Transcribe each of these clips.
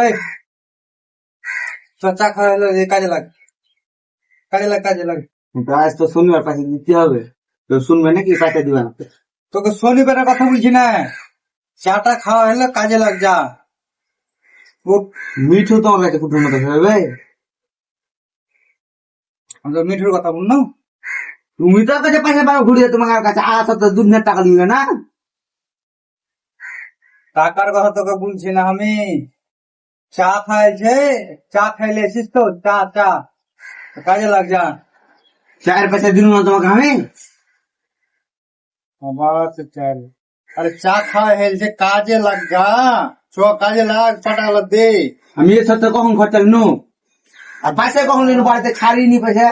এই চা খাওয়া হলো, কাজে লাগ, কাজে লাগ, কাজে লাগ। কিন্তু আজ তো শনিবার পাশে দিতে হবে, তো শুনবে নাকি পাশে দিবে না? তোকে শনিবারের কথা বলছি না, চাটা খাওয়া হলো, কাজে লাগ যা। মিঠু তোমার কাছে কুটুর মতো হবে। আমি তো মিঠুর কথা বললাম। তুমি তো কাছে পাশে পাবো ঘুরিয়ে, তোমার কাছে আড়া সপ্তাহ 2 দিনের টাকা দিবে না। টাকার কথা তোকে বলছি না আমি। চা খাইছে, চা খাইলে এসিস তো, চা চা কাজে লাগ যা। চায়ের পয়সা দিল না তোমাকে আমি। আবার সে চাল, আরে চা খাওয়া হেলছে, কাজে লাগ যা। চ কাজে লাগ, টাকাগুলো দে। আমি এ সপ্তাহে কখন খরচা নিনু, আর পয়সা কখন নিনু, বাড়িতে ছাড়িনি পয়সা।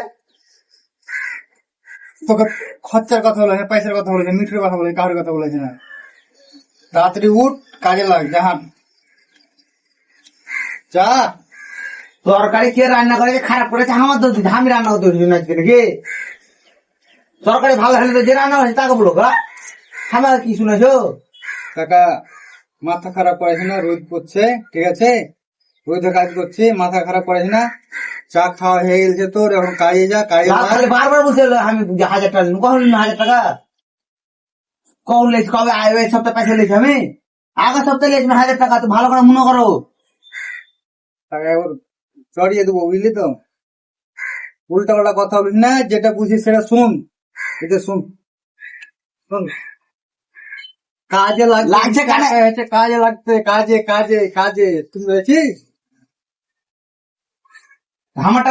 তোকে খরচার কথা বলেছে, পয়সার কথা বলেছে, মিঠুর কথা বলেছে, কারোর কথা বলেছে না। তাড়াতাড়ি উঠ, কাজে লাগ যা। যা। তরকারি কে রান্না করে খারাপ করেছে আমার দোষ দিতে, আমি রান্না করতে পারছি না আজকে নাকি। তরকারি ভালো হলে তো যে রান্না হয়েছে তাকে বলো গা, আমার কি শুনেছো? কাকা মাথা খারাপ করেছে না, রোদ পড়ছে, ঠিক আছে, রোদে কাজ করছি, মাথা খারাপ করেছে না। চা খাওয়া হয়ে গেছে তোর, এখন কাজে যা, কাজে যা লাগ। খালি বারবার বলছে আমি 1000 টাকা দিন, কখন নিন 1000 টাকা? কখন লেছি, কবে এই সপ্তাহে পয়সা লেছি আমি? আগের সপ্তাহে লেছি 1000 টাকা, তো ভালো করে মনে করো। তাকে একবার চড়িয়ে দেবো, বুঝলি তো। উল্টা পাল্টা কথা বলিস না, যেটা বুঝিস সেটা শুন, এটা শুন, শোন। কাজে লাগছে কানে। হয়েছে, কাজে লাগছে, কাজে কাজে কাজে, তুমি হয়েছিস। আমার